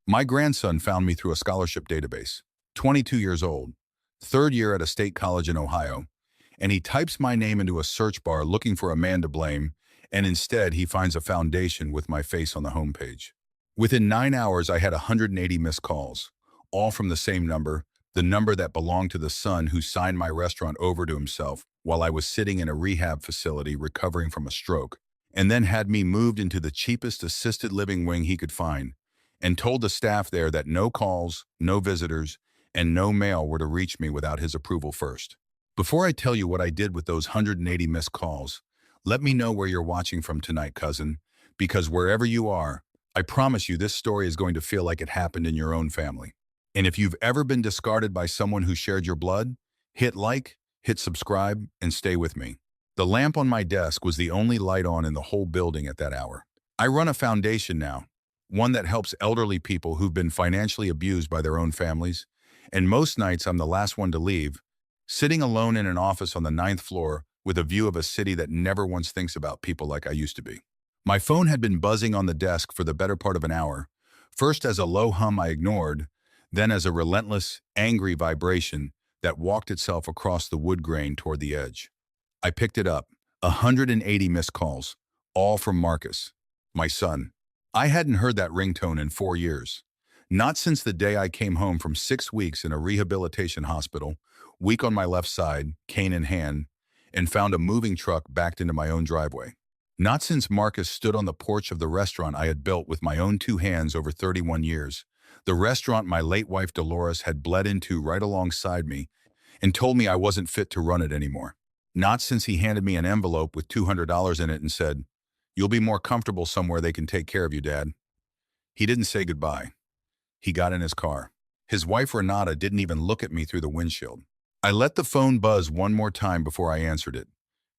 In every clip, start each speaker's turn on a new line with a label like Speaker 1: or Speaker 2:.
Speaker 1: My grandson found me through a scholarship database. 22 years old, third year at a state college in Ohio, and he types my name into a search bar looking for a man to blame, and instead he finds a foundation with my face on the homepage. Within 9 hours, I had 180 missed calls, all from the same number, the number that belonged to the son who signed my restaurant over to himself while I was sitting in a rehab facility recovering from a stroke, and then had me moved into the cheapest assisted living wing he could find, and told the staff there that no calls, no visitors, and no mail were to reach me without his approval first. Before I tell you what I did with those 180 missed calls, let me know where you're watching from tonight, cousin, because wherever you are, I promise you this story is going to feel like it happened in your own family. And if you've ever been discarded by someone who shared your blood, hit like, hit subscribe, and stay with me. The lamp on my desk was the only light on in the whole building at that hour. I run a foundation now, one that helps elderly people who've been financially abused by their own families, and most nights I'm the last one to leave, sitting alone in an office on the 9th floor with a view of a city that never once thinks about people like I used to be. My phone had been buzzing on the desk for the better part of an hour, first as a low hum I ignored, then as a relentless, angry vibration that walked itself across the wood grain toward the edge. I picked it up, 180 missed calls, all from Marcus, my son. I hadn't heard that ringtone in 4 years. Not since the day I came home from 6 weeks in a rehabilitation hospital, weak on my left side, cane in hand, and found a moving truck backed into my own driveway. Not since Marcus stood on the porch of the restaurant I had built with my own 2 hands over 31 years, the restaurant my late wife Dolores had bled into right alongside me and told me I wasn't fit to run it anymore. Not since he handed me an envelope with $200 in it and said, "You'll be more comfortable somewhere they can take care of you, Dad." He didn't say goodbye. He got in his car. His wife Renata didn't even look at me through the windshield. I let the phone buzz one more time before I answered it,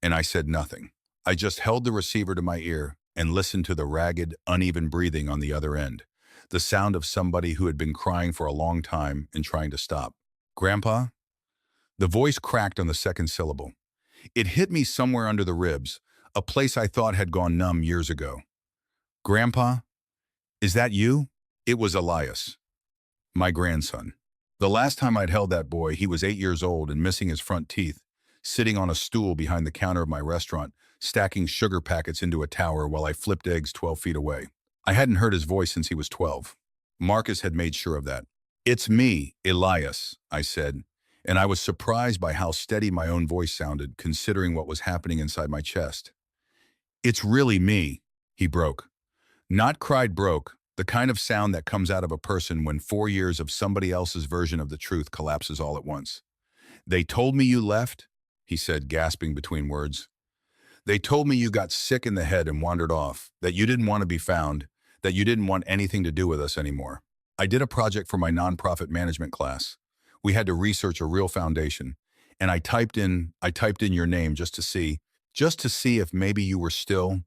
Speaker 1: and I said nothing. I just held the receiver to my ear and listened to the ragged, uneven breathing on the other end, the sound of somebody who had been crying for a long time and trying to stop. "Grandpa?" The voice cracked on the second syllable. It hit me somewhere under the ribs, a place I thought had gone numb years ago. "Grandpa? Is that you?" It was Elias, my grandson. The last time I'd held that boy, he was 8 years old and missing his front teeth, sitting on a stool behind the counter of my restaurant, stacking sugar packets into a tower while I flipped eggs 12 feet away. I hadn't heard his voice since he was 12. Marcus had made sure of that. "It's me, Elias," I said, and I was surprised by how steady my own voice sounded, considering what was happening inside my chest. "It's really me," he broke. Not cried broke, the kind of sound that comes out of a person when 4 years of somebody else's version of the truth collapses all at once. "They told me you left," he said, gasping between words. "They told me you got sick in the head and wandered off, that you didn't want to be found, that you didn't want anything to do with us anymore." I did a project for my nonprofit management class. We had to research a real foundation, and I typed in your name just to see if maybe you were still.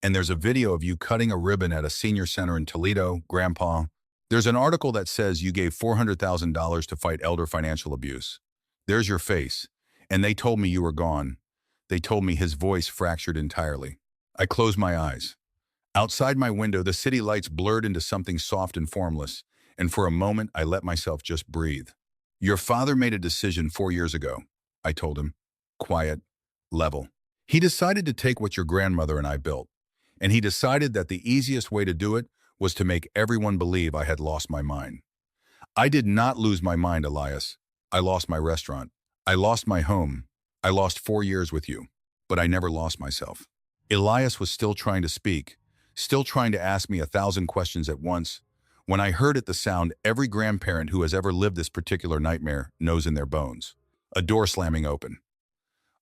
Speaker 1: And there's a video of you cutting a ribbon at a senior center in Toledo, Grandpa. There's an article that says you gave $400,000 to fight elder financial abuse. There's your face. And they told me you were gone. They told me. His voice fractured entirely. I closed my eyes. Outside my window, the city lights blurred into something soft and formless, and for a moment I let myself just breathe. "Your father made a decision 4 years ago," I told him. Quiet, level. "He decided to take what your grandmother and I built, and he decided that the easiest way to do it was to make everyone believe I had lost my mind. I did not lose my mind, Elias. I lost my restaurant. I lost my home. I lost 4 years with you, but I never lost myself." Elias was still trying to speak, still trying to ask me 1,000 questions at once, when I heard it, the sound every grandparent who has ever lived this particular nightmare knows in their bones. A door slamming open.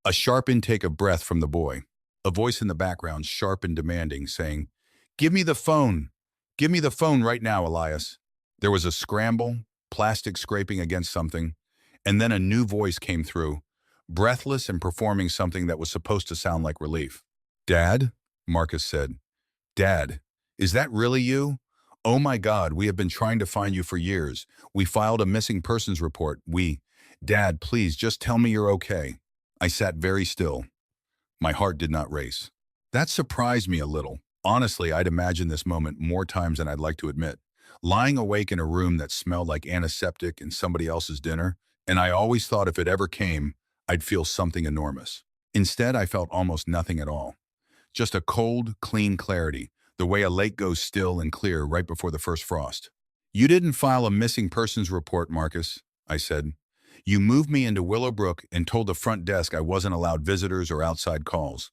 Speaker 1: A sharp intake of breath from the boy. A voice in the background, sharp and demanding, saying, "Give me the phone. Give me the phone right now, Elias." There was a scramble, plastic scraping against something, and then a new voice came through, breathless and performing something that was supposed to sound like relief. "Dad?" Marcus said. "Dad, is that really you? Oh my God, we have been trying to find you for years. We filed a missing persons report. Dad, please just tell me you're okay." I sat very still. My heart did not race. That surprised me a little. Honestly, I'd imagined this moment more times than I'd like to admit. lying awake in a room that smelled like antiseptic and somebody else's dinner, and I always thought if it ever came, I'd feel something enormous. Instead, I felt almost nothing at all. Just a cold, clean clarity, the way a lake goes still and clear right before the first frost. "You didn't file a missing persons report, Marcus," I said. "You moved me into Willowbrook and told the front desk I wasn't allowed visitors or outside calls.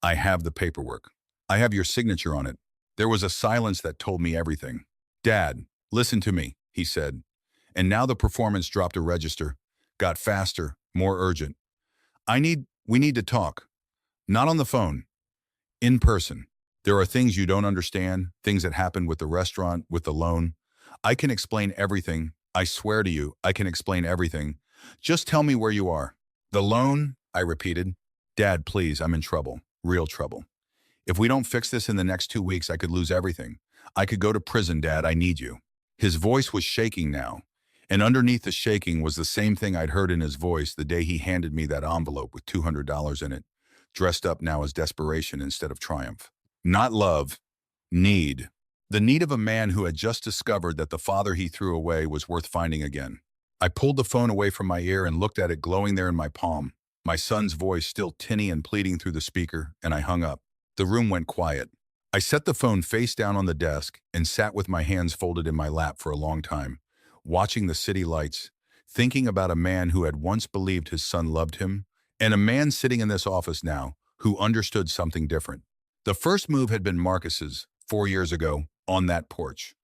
Speaker 1: I have the paperwork. I have your signature on it." There was a silence that told me everything. "Dad, listen to me," he said. And now the performance dropped a register, got faster, more urgent. We need to talk. Not on the phone. In person. There are things you don't understand, things that happened with the restaurant, with the loan. I can explain everything. I swear to you, I can explain everything. Just tell me where you are." "The loan?" I repeated. "Dad, please, I'm in trouble. Real trouble. If we don't fix this in the next 2 weeks, I could lose everything. I could go to prison, Dad. I need you." His voice was shaking now, and underneath the shaking was the same thing I'd heard in his voice the day he handed me that envelope with $200 in it, dressed up now as desperation instead of triumph. Not love. Need. The need of a man who had just discovered that the father he threw away was worth finding again. I pulled the phone away from my ear and looked at it glowing there in my palm, my son's voice still tinny and pleading through the speaker, and I hung up. The room went quiet. I set the phone face down on the desk and sat with my hands folded in my lap for a long time, watching the city lights, thinking about a man who had once believed his son loved him, and a man sitting in this office now who understood something different. The first move had been Marcus's, 4 years ago, on that porch.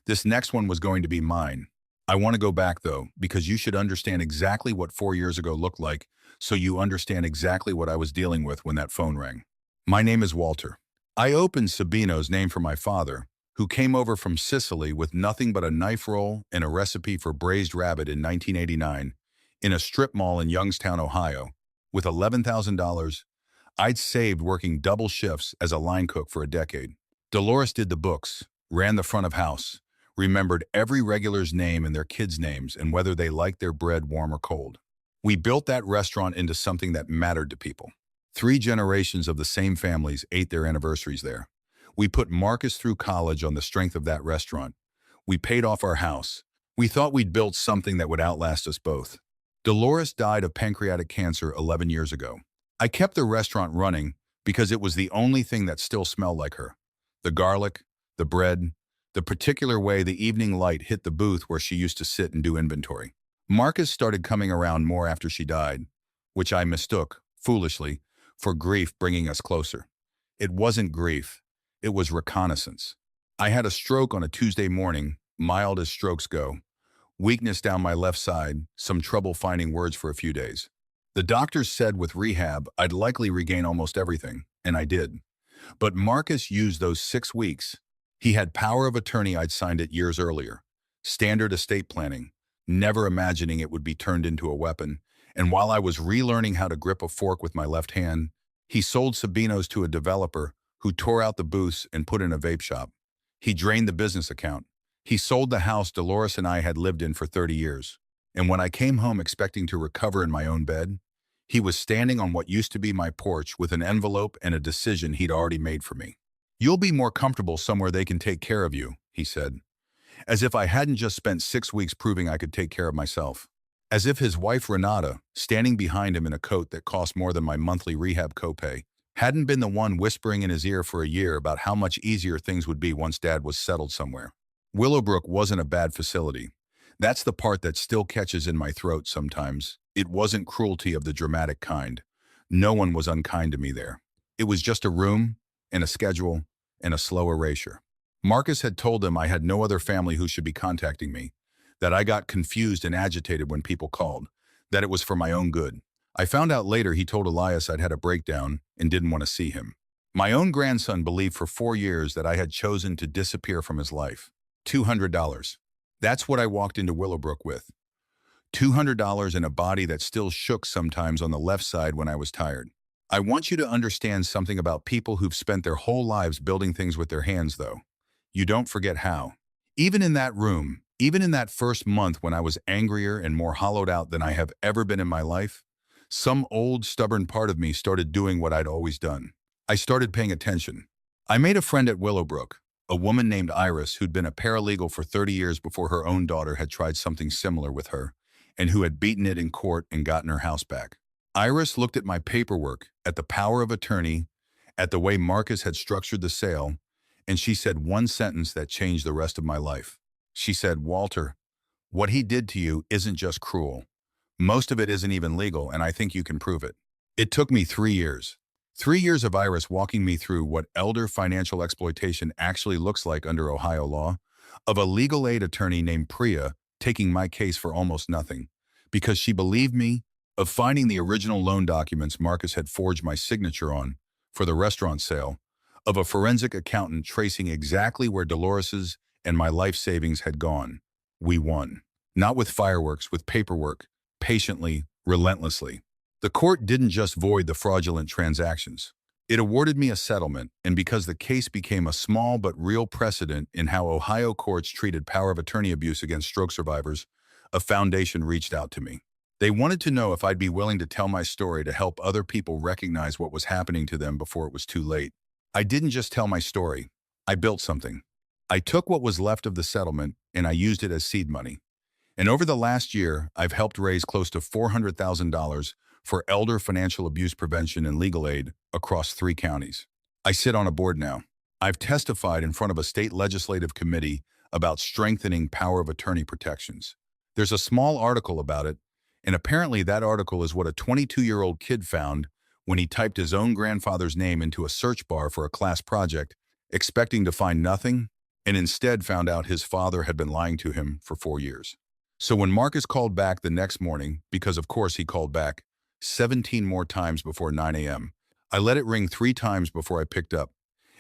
Speaker 1: This next one was going to be mine. I want to go back, though, because you should understand exactly what 4 years ago looked like, so you understand exactly what I was dealing with when that phone rang. My name is Walter. I opened Sabino's, name for my father, who came over from Sicily with nothing but a knife roll and a recipe for braised rabbit in 1989 in a strip mall in Youngstown, Ohio, with $11,000 I'd saved working double shifts as a line cook for a decade. Dolores did the books, ran the front of house, remembered every regular's name and their kids' names and whether they liked their bread warm or cold. We built that restaurant into something that mattered to people. 3 generations of the same families ate their anniversaries there. We put Marcus through college on the strength of that restaurant. We paid off our house. We thought we'd built something that would outlast us both. Dolores died of pancreatic cancer 11 years ago. I kept the restaurant running because it was the only thing that still smelled like her. The garlic, the bread, the particular way the evening light hit the booth where she used to sit and do inventory. Marcus started coming around more after she died, which I mistook, foolishly, for grief bringing us closer. It wasn't grief. It was reconnaissance. I had a stroke on a Tuesday morning, mild as strokes go. Weakness down my left side, some trouble finding words for a few days. The doctors said with rehab, I'd likely regain almost everything, and I did. But Marcus used those 6 weeks. He had power of attorney. I'd signed it years earlier. Standard estate planning, never imagining it would be turned into a weapon. And while I was relearning how to grip a fork with my left hand, he sold Sabino's to a developer who tore out the booths and put in a vape shop. He drained the business account. He sold the house Dolores and I had lived in for 30 years. And when I came home expecting to recover in my own bed, he was standing on what used to be my porch with an envelope and a decision he'd already made for me. "You'll be more comfortable somewhere they can take care of you," he said. As if I hadn't just spent 6 weeks proving I could take care of myself. As if his wife Renata, standing behind him in a coat that cost more than my monthly rehab copay, hadn't been the one whispering in his ear for a year about how much easier things would be once Dad was settled somewhere. Willowbrook wasn't a bad facility. That's the part that still catches in my throat sometimes. It wasn't cruelty of the dramatic kind. No one was unkind to me there. It was just a room, and a schedule, and a slow erasure. Marcus had told them I had no other family who should be contacting me, that I got confused and agitated when people called, that it was for my own good. I found out later he told Elias I'd had a breakdown and didn't want to see him. My own grandson believed for 4 years that I had chosen to disappear from his life. $200. That's what I walked into Willowbrook with. $200 in a body that still shook sometimes on the left side when I was tired. I want you to understand something about people who've spent their whole lives building things with their hands, though. You don't forget how. Even in that room, even in that first month when I was angrier and more hollowed out than I have ever been in my life, some old, stubborn part of me started doing what I'd always done. I started paying attention. I made a friend at Willowbrook, A woman named Iris who'd been a paralegal for 30 years before her own daughter had tried something similar with her, and who had beaten it in court and gotten her house back. Iris looked at my paperwork, at the power of attorney, at the way Marcus had structured the sale, and she said one sentence that changed the rest of my life. She said, "Walter, what he did to you isn't just cruel. Most of it isn't even legal, and I think you can prove it." It took me 3 years. 3 years of Iris walking me through what elder financial exploitation actually looks like under Ohio law, of a legal aid attorney named Priya taking my case for almost nothing, because she believed me, of finding the original loan documents Marcus had forged my signature on for the restaurant sale, of a forensic accountant tracing exactly where Dolores's and my life savings had gone. We won. Not with fireworks, with paperwork, patiently, relentlessly. The court didn't just void the fraudulent transactions. It awarded me a settlement, and because the case became a small but real precedent in how Ohio courts treated power of attorney abuse against stroke survivors, a foundation reached out to me. They wanted to know if I'd be willing to tell my story to help other people recognize what was happening to them before it was too late. I didn't just tell my story. I built something. I took what was left of the settlement and I used it as seed money. And over the last year, I've helped raise close to $400,000 for elder financial abuse prevention and legal aid across 3 counties. I sit on a board now. I've testified in front of a state legislative committee about strengthening power of attorney protections. There's a small article about it, and apparently that article is what a 22-year-old kid found when he typed his own grandfather's name into a search bar for a class project, expecting to find nothing, and instead found out his father had been lying to him for 4 years. So when Marcus called back the next morning, because of course he called back 17 more times before 9 a.m., I let it ring 3 times before I picked up,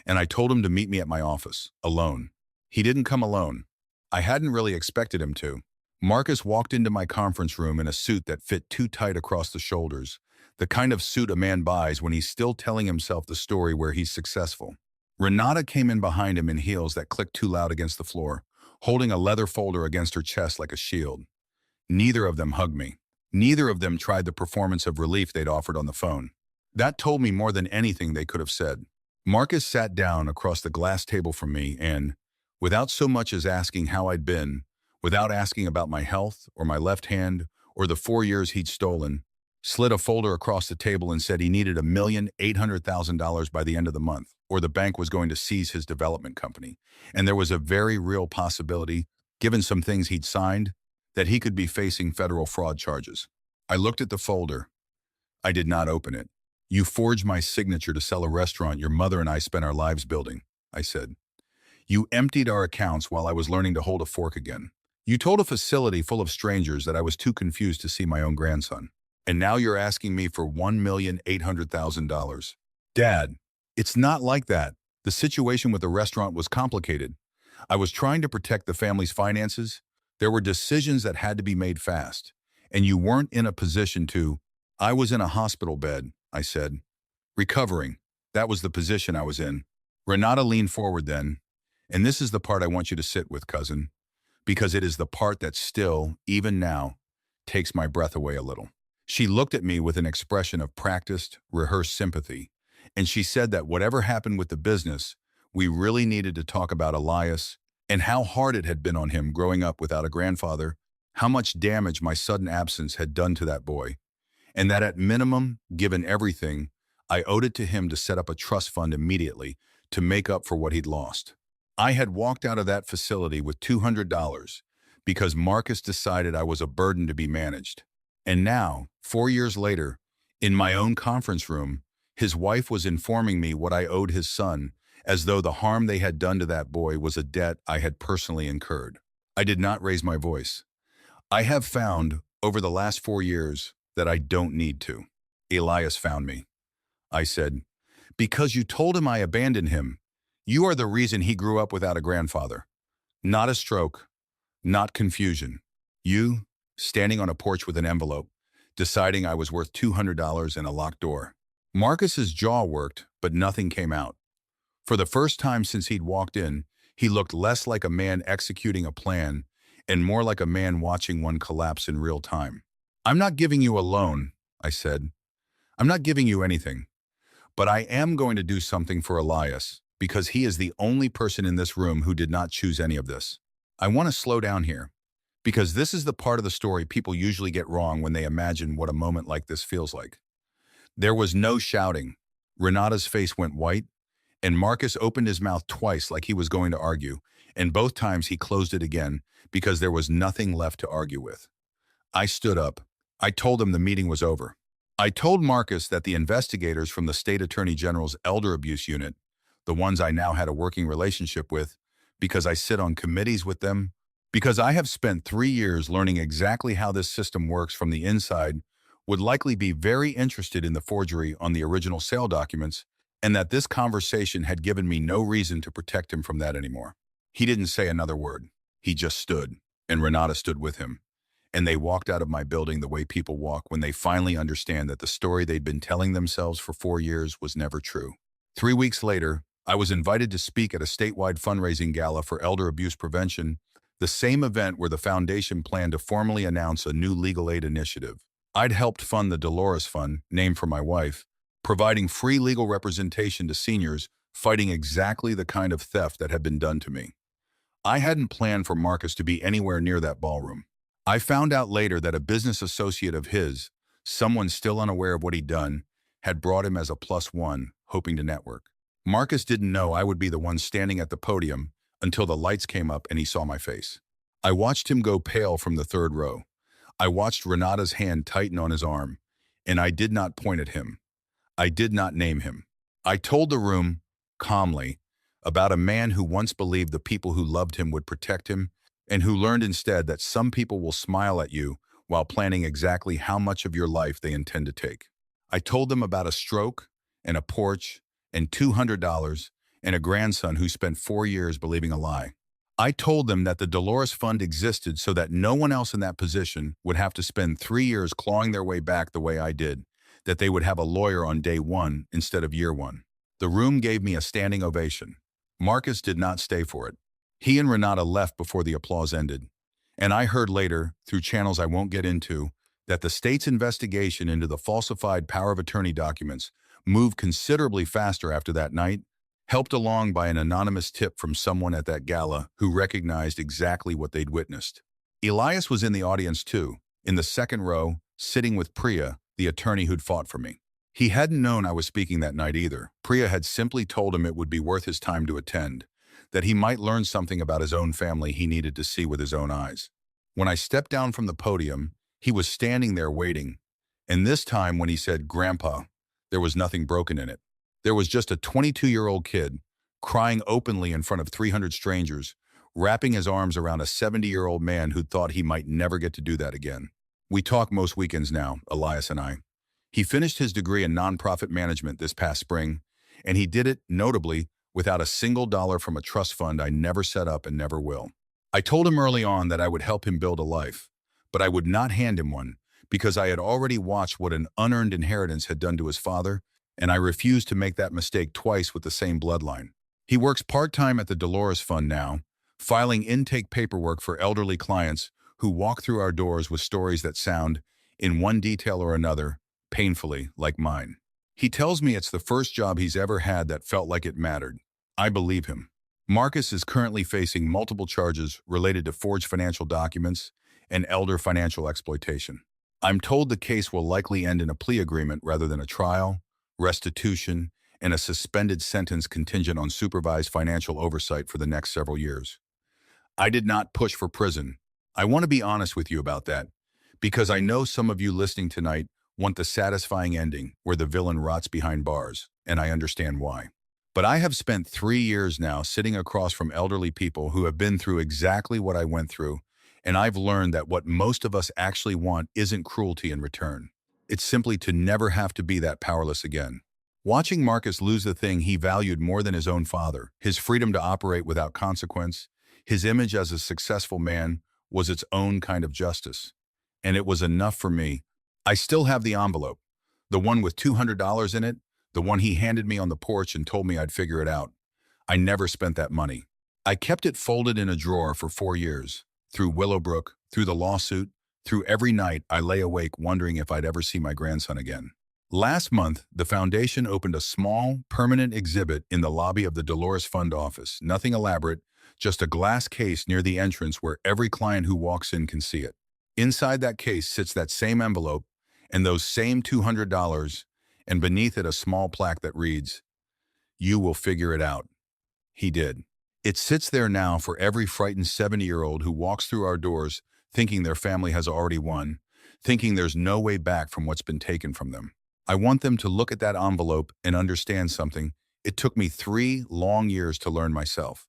Speaker 1: and I told him to meet me at my office, alone. He didn't come alone. I hadn't really expected him to. Marcus walked into my conference room in a suit that fit too tight across the shoulders, the kind of suit a man buys when he's still telling himself the story where he's successful. Renata came in behind him in heels that clicked too loud against the floor, holding a leather folder against her chest like a shield. Neither of them hugged me. Neither of them tried the performance of relief they'd offered on the phone. That told me more than anything they could have said. Marcus sat down across the glass table from me and, without so much as asking how I'd been, without asking about my health or my left hand or the 4 years he'd stolen, slid a folder across the table and said he needed $1,800,000 by the end of the month, or the bank was going to seize his development company. And there was a very real possibility, given some things he'd signed, that he could be facing federal fraud charges. I looked at the folder. I did not open it. "You forged my signature to sell a restaurant your mother and I spent our lives building," I said. "You emptied our accounts while I was learning to hold a fork again. You told a facility full of strangers that I was too confused to see my own grandson. And now you're asking me for $1,800,000. Dad, it's not like that. The situation with the restaurant was complicated. I was trying to protect the family's finances. There were decisions that had to be made fast. And you weren't in a position to—" "I was in a hospital bed," I said. "Recovering. That was the position I was in." Renata leaned forward then, and this is the part I want you to sit with, cousin, because it is the part that still, even now, takes my breath away a little. She looked at me with an expression of practiced, rehearsed sympathy, and she said that whatever happened with the business, we really needed to talk about Elias and how hard it had been on him growing up without a grandfather, how much damage my sudden absence had done to that boy, and that at minimum, given everything, I owed it to him to set up a trust fund immediately to make up for what he'd lost. I had walked out of that facility with $200 because Marcus decided I was a burden to be managed. And now, 4 years later, in my own conference room, his wife was informing me what I owed his son, as though the harm they had done to that boy was a debt I had personally incurred. I did not raise my voice. I have found, over the last 4 years, that I don't need to. Elias found me. I said, "Because you told him I abandoned him. You are the reason he grew up without a grandfather. Not a stroke, not confusion. You, standing on a porch with an envelope, deciding I was worth $200 and a locked door." Marcus's jaw worked, but nothing came out. For the first time since he'd walked in, he looked less like a man executing a plan and more like a man watching one collapse in real time. "I'm not giving you a loan," I said. "I'm not giving you anything. But I am going to do something for Elias, because he is the only person in this room who did not choose any of this. I want to slow down here, because this is the part of the story people usually get wrong when they imagine what a moment like this feels like. There was no shouting. Renata's face went white, and Marcus opened his mouth twice like he was going to argue, and both times he closed it again because there was nothing left to argue with. I stood up. I told him the meeting was over. I told Marcus that the investigators from the State Attorney General's Elder Abuse Unit, the ones I now had a working relationship with, because I sit on committees with them, because I have spent 3 years learning exactly how this system works from the inside, would likely be very interested in the forgery on the original sale documents, and that this conversation had given me no reason to protect him from that anymore. He didn't say another word. He just stood, and Renata stood with him. And they walked out of my building the way people walk when they finally understand that the story they'd been telling themselves for 4 years was never true. 3 weeks later, I was invited to speak at a statewide fundraising gala for elder abuse prevention, the same event where the foundation planned to formally announce a new legal aid initiative. I'd helped fund the Dolores Fund, named for my wife, providing free legal representation to seniors fighting exactly the kind of theft that had been done to me. I hadn't planned for Marcus to be anywhere near that ballroom. I found out later that a business associate of his, someone still unaware of what he'd done, had brought him as a +1, hoping to network. Marcus didn't know I would be the one standing at the podium until the lights came up and he saw my face. I watched him go pale from the third row. I watched Renata's hand tighten on his arm, and I did not point at him. I did not name him. I told the room, calmly, about a man who once believed the people who loved him would protect him, and who learned instead that some people will smile at you while planning exactly how much of your life they intend to take. I told them about a stroke, and a porch, and $200, and a grandson who spent 4 years believing a lie. I told them that the Dolores Fund existed so that no one else in that position would have to spend 3 years clawing their way back the way I did, that they would have a lawyer on day 1 instead of year 1. The room gave me a standing ovation. Marcus did not stay for it. He and Renata left before the applause ended. And I heard later, through channels I won't get into, that the state's investigation into the falsified power of attorney documents moved considerably faster after that night, helped along by an anonymous tip from someone at that gala who recognized exactly what they'd witnessed. Elias was in the audience too, in the second row, sitting with Priya, the attorney who'd fought for me. He hadn't known I was speaking that night either. Priya had simply told him it would be worth his time to attend, that he might learn something about his own family he needed to see with his own eyes. When I stepped down from the podium, he was standing there waiting, and this time when he said, "Grandpa," there was nothing broken in it. There was just a 22-year-old kid, crying openly in front of 300 strangers, wrapping his arms around a 70-year-old man who thought he might never get to do that again. We talk most weekends now, Elias and I. He finished his degree in nonprofit management this past spring, and he did it, notably, without a single dollar from a trust fund I never set up and never will. I told him early on that I would help him build a life, but I would not hand him one because I had already watched what an unearned inheritance had done to his father, and I refused to make that mistake twice with the same bloodline. He works part-time at the Dolores Fund now, filing intake paperwork for elderly clients who walk through our doors with stories that sound, in one detail or another, painfully like mine. He tells me it's the first job he's ever had that felt like it mattered. I believe him. Marcus is currently facing multiple charges related to forged financial documents and elder financial exploitation. I'm told the case will likely end in a plea agreement rather than a trial, restitution, and a suspended sentence contingent on supervised financial oversight for the next several years. I did not push for prison. I want to be honest with you about that, because I know some of you listening tonight want the satisfying ending where the villain rots behind bars, and I understand why. But I have spent 3 years now sitting across from elderly people who have been through exactly what I went through, and I've learned that what most of us actually want isn't cruelty in return. It's simply to never have to be that powerless again. Watching Marcus lose the thing he valued more than his own father, his freedom to operate without consequence, his image as a successful man, was its own kind of justice. And it was enough for me. I still have the envelope, the one with $200 in it, the one he handed me on the porch and told me I'd figure it out. I never spent that money. I kept it folded in a drawer for 4 years, through Willowbrook, through the lawsuit, through every night I lay awake wondering if I'd ever see my grandson again. Last month, the foundation opened a small, permanent exhibit in the lobby of the Dolores Fund office. Nothing elaborate, just a glass case near the entrance where every client who walks in can see it. Inside that case sits that same envelope and those same $200, and beneath it a small plaque that reads, "You will figure it out." He did. It sits there now for every frightened 70-year-old who walks through our doors thinking their family has already won, thinking there's no way back from what's been taken from them. I want them to look at that envelope and understand something it took me 3 long years to learn myself.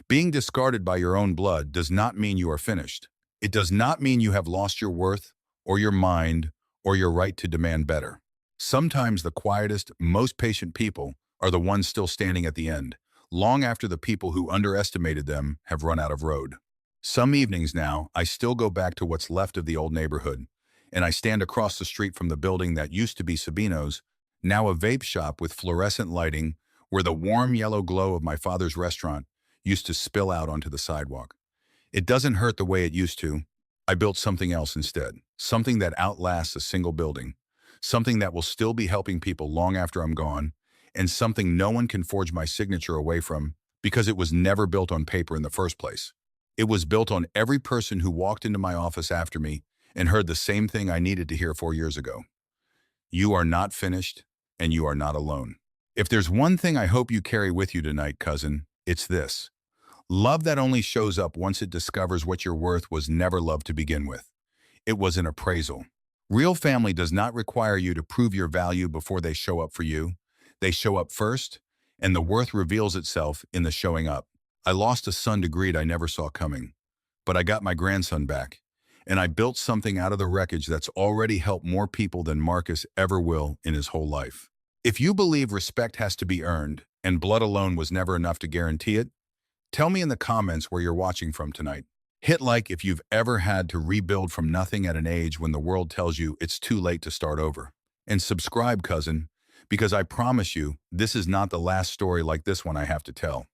Speaker 1: Being discarded by your own blood does not mean you are finished. It does not mean you have lost your worth or your mind or your right to demand better. Sometimes the quietest, most patient people are the ones still standing at the end, long after the people who underestimated them have run out of road. Some evenings now, I still go back to what's left of the old neighborhood, and I stand across the street from the building that used to be Sabino's, now a vape shop with fluorescent lighting, where the warm yellow glow of my father's restaurant used to spill out onto the sidewalk. It doesn't hurt the way it used to. I built something else instead, something that outlasts a single building, something that will still be helping people long after I'm gone, and something no one can forge my signature away from because it was never built on paper in the first place. It was built on every person who walked into my office after me and heard the same thing I needed to hear 4 years ago. You are not finished, and you are not alone. If there's one thing I hope you carry with you tonight, cousin, it's this. Love that only shows up once it discovers what you're worth was never love to begin with. It was an appraisal. Real family does not require you to prove your value before they show up for you. They show up first, and the worth reveals itself in the showing up. I lost a son to greed I never saw coming, but I got my grandson back, and I built something out of the wreckage that's already helped more people than Marcus ever will in his whole life. If you believe respect has to be earned, and blood alone was never enough to guarantee it, tell me in the comments where you're watching from tonight. Hit like if you've ever had to rebuild from nothing at an age when the world tells you it's too late to start over. And subscribe, cousin, because I promise you, this is not the last story like this one I have to tell.